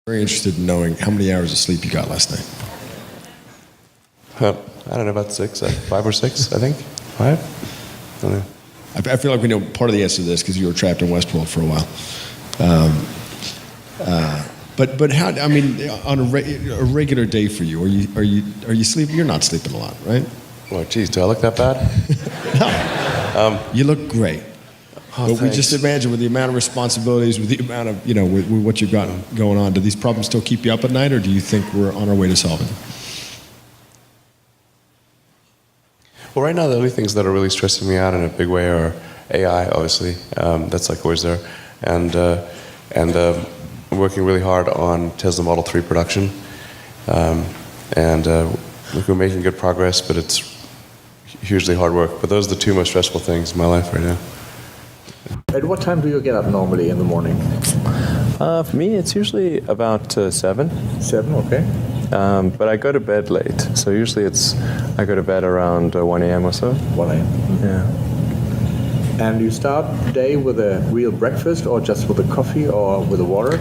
Very interested in knowing how many hours of sleep you got last night. I don't know, about 5 or 6, I think. 5? I don't know. I feel like we know part of the answer to this because you were trapped in Westworld for a while. But how? I mean, on a regular day for you, are you sleeping? You're not sleeping a lot, right? Oh, geez, do I look that bad? No. You look great. Oh, but we just imagine with the amount of responsibilities, with the amount of, with what you've got going on, do these problems still keep you up at night, or do you think we're on our way to solving them? Well, right now, the only things that are really stressing me out in a big way are AI, obviously. That's like always there. And I'm working really hard on Tesla Model 3 production. We're making good progress, but it's hugely hard work. But those are the two most stressful things in my life right now. At what time do you get up normally in the morning? For me, it's usually about 7. 7, okay. But I go to bed late, so usually I go to bed around 1 a.m. or so. 1 a.m. Yeah. And you start the day with a real breakfast, or just with a coffee, or with a water?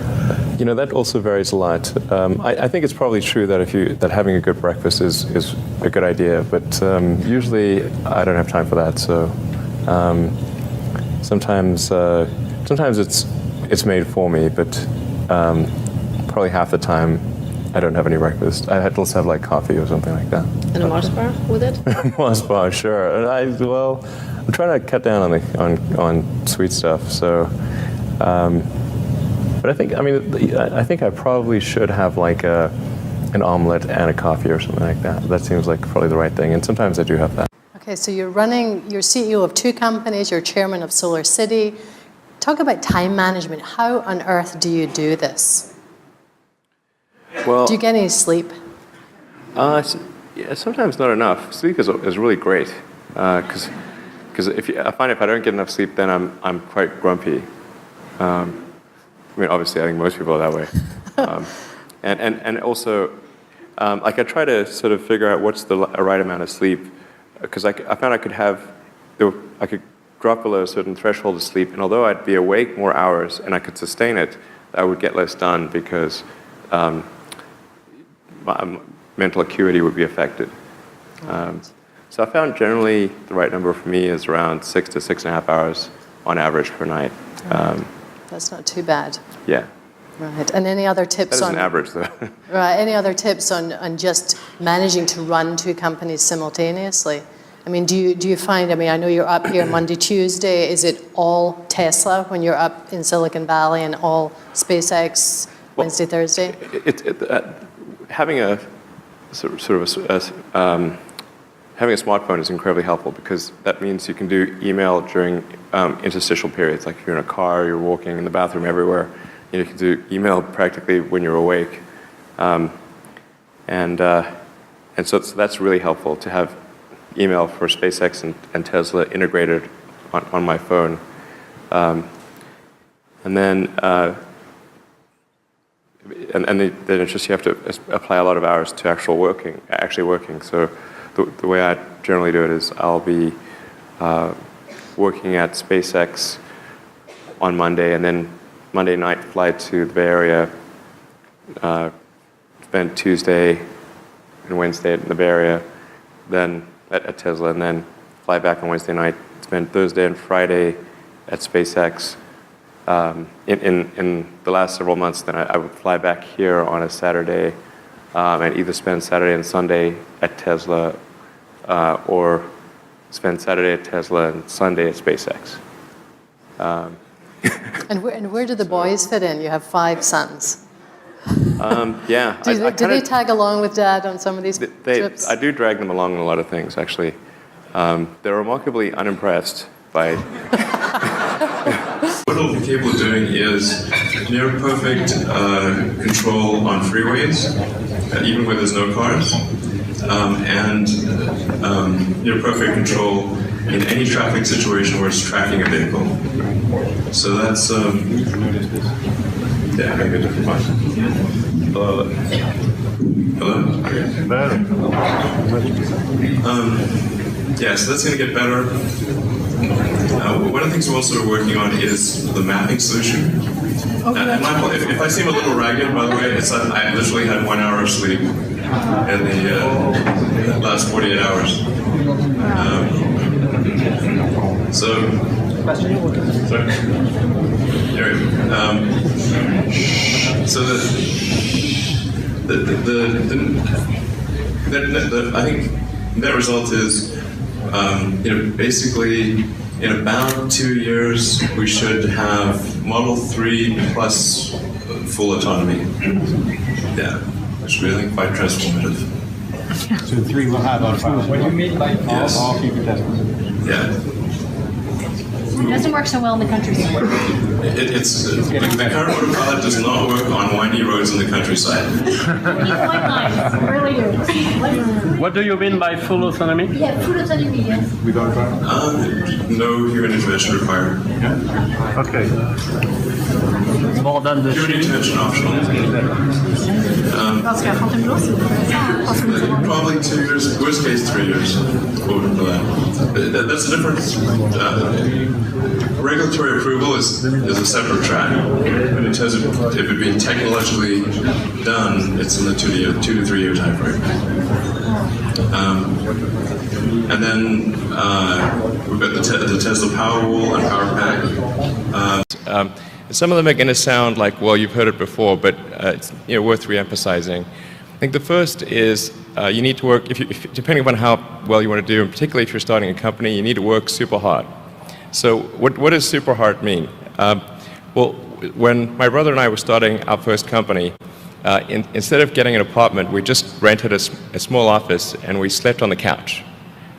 That also varies a lot. I think it's probably true that having a good breakfast is a good idea, but usually I don't have time for that. So sometimes it's made for me, but probably half the time I don't have any breakfast. I had to also have like coffee or something like that. And a Mars bar with it? Mars bar, sure. I'm trying to cut down on sweet stuff. So, but I think I probably should have like an omelet and a coffee or something like that. That seems like probably the right thing. And sometimes I do have that. Okay, so you're CEO of 2 companies. You're chairman of Solar City. Talk about time management. How on earth do you do this? Well, do you get any sleep? Yeah, sometimes not enough. Sleep is really great because I find if I don't get enough sleep, then I'm quite grumpy. Obviously, I think most people are that way. And also, I try to sort of figure out what's the right amount of sleep, because I found I could drop below a certain threshold of sleep, and although I'd be awake more hours and I could sustain it, I would get less done because my mental acuity would be affected. So I found generally the right number for me is around 6 to 6.5 hours on average per night. That's not too bad. Yeah. Right. And any other tips on... That is an average, though. Right. Any other tips on just managing to run 2 companies simultaneously? I mean, do you find, I know you're up here Monday, Tuesday. Is it all Tesla when you're up in Silicon Valley, and all SpaceX Wednesday, Thursday? Having a having a smartphone is incredibly helpful, because that means you can do email during interstitial periods, like if you're in a car, you're walking, in the bathroom, everywhere. You can do email practically when you're awake, and so that's really helpful to have email for SpaceX and Tesla integrated on my phone, and then it's just you have to apply a lot of hours to actually working. So the way I generally do it is I'll be working at SpaceX on Monday, and then Monday night fly to the Bay Area, spend Tuesday and Wednesday in the Bay Area, then at Tesla, and then fly back on Wednesday night, spend Thursday and Friday at SpaceX. In the last several months, then I would fly back here on a Saturday and either spend Saturday and Sunday at Tesla or spend Saturday at Tesla and Sunday at SpaceX. And where do the boys fit in? You have 5 sons. Yeah. Do they tag along with Dad on some of these trips? I do drag them along in a lot of things, actually. They're remarkably unimpressed by... What it'll be capable of doing is near perfect control on freeways, even where there's no cars, and near perfect control in any traffic situation where it's tracking a vehicle. So that's, yeah, maybe a different question. Hello? Yeah, so that's going to get better. One of the things we're also working on is the mapping solution. And if I seem a little ragged, by the way, it's that I literally had 1 hour of sleep in the last 48 hours. Sorry. Anyway, so I think net result is, basically in about 2 years we should have Model 3 plus full autonomy. Yeah, it's really quite transformative. So 3 will have autopilot. What do you mean by Yes. all future Teslas? Yeah. It doesn't work so well in the countryside. The current autopilot does not work on windy roads in the countryside. White lines, really do. What do you mean by full autonomy? Yeah, full autonomy, yes. With autopilot? No human intervention required. Okay. More than the Human intervention optional. Probably 2 years, worst case 3 years. For that. That's the difference. Regulatory approval is a separate track. But in terms of if it being technologically done, it's in the 2 to 3 year time frame. And then we've got the Tesla Powerwall and Power Pack. Some of them are going to sound like, well, you've heard it before, but it's worth re-emphasizing. I think the first is you need to work, depending upon how well you want to do, and particularly if you're starting a company, you need to work super hard. So what does super hard mean? Well, when my brother and I were starting our first company, instead of getting an apartment, we just rented a small office and we slept on the couch.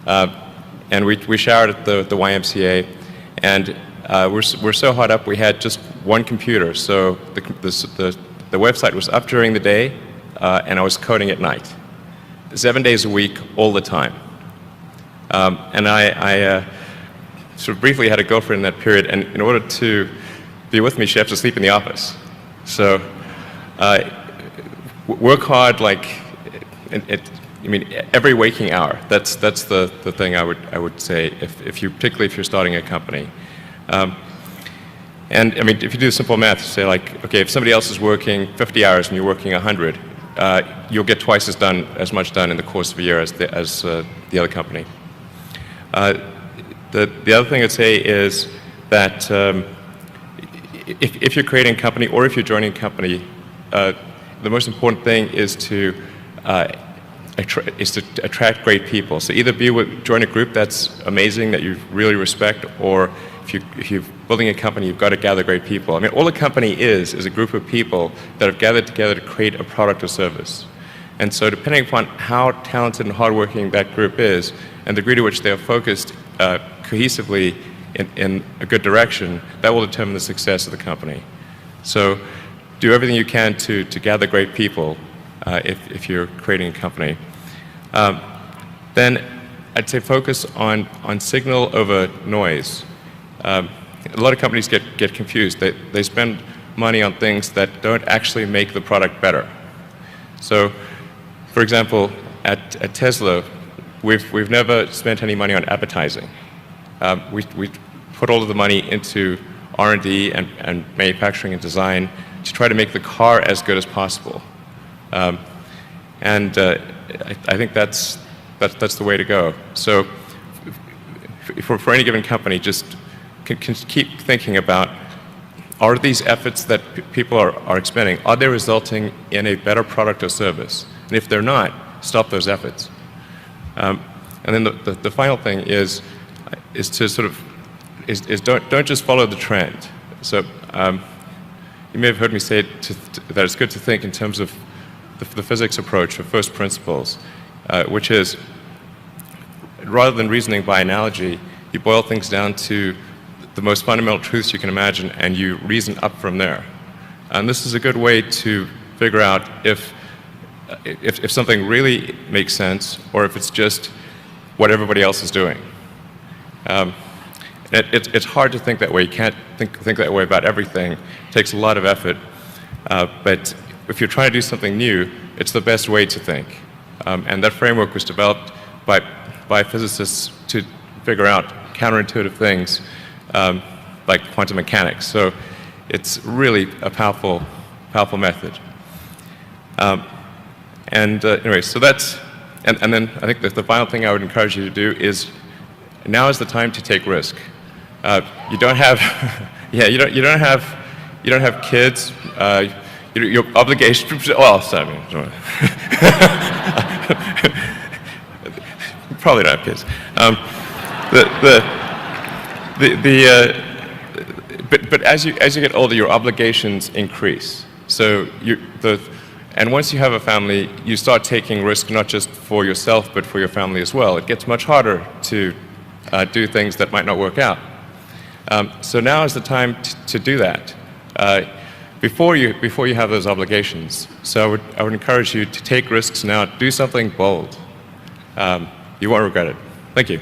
And we showered at the YMCA, and we're so hot up we had just one computer. So the website was up during the day, and I was coding at night, 7 days a week, all the time. And I sort of briefly had a girlfriend in that period, and in order to be with me, she had to sleep in the office. So work hard, like every waking hour. That's the thing I would say particularly if you're starting a company. And if you do simple math, say like, okay, if somebody else is working 50 hours and you're working 100, you'll get twice as much done in the course of a year as the other company. The other thing I'd say is that if you're creating a company or if you're joining a company, the most important thing is to attract great people. So either join a group that's amazing, that you really respect, or if you're building a company, you've got to gather great people. All a company is a group of people that have gathered together to create a product or service. And so depending upon how talented and hardworking that group is, and the degree to which they are focused cohesively in a good direction, that will determine the success of the company. So do everything you can to gather great people if you're creating a company. Then I'd say focus on signal over noise. A lot of companies get confused. They spend money on things that don't actually make the product better. So, for example, at Tesla, we've never spent any money on advertising. We put all of the money into R&D and manufacturing and design to try to make the car as good as possible. And I think that's the way to go. So for any given company, just can keep thinking about, are these efforts that people are expending, are they resulting in a better product or service? And if they're not, stop those efforts. And then the final thing is to sort of don't just follow the trend. So you may have heard me say that it's good to think in terms of the physics approach of first principles, which is rather than reasoning by analogy, you boil things down to the most fundamental truths you can imagine, and you reason up from there. And this is a good way to figure out if something really makes sense, or if it's just what everybody else is doing. It's hard to think that way. You can't think that way about everything. It takes a lot of effort. But if you're trying to do something new, it's the best way to think. And that framework was developed by physicists to figure out counterintuitive things like quantum mechanics. So it's really a powerful method. Anyway, so that's, and then I think that the final thing I would encourage you to do is, now is the time to take risk. You don't have, yeah, you don't have kids. Your obligation. Well, sorry, probably don't have kids. But as you get older, your obligations increase. So and once you have a family, you start taking risk not just for yourself, but for your family as well. It gets much harder to do things that might not work out. So now is the time to do that before you have those obligations. So I would encourage you to take risks now. Do something bold. You won't regret it. Thank you.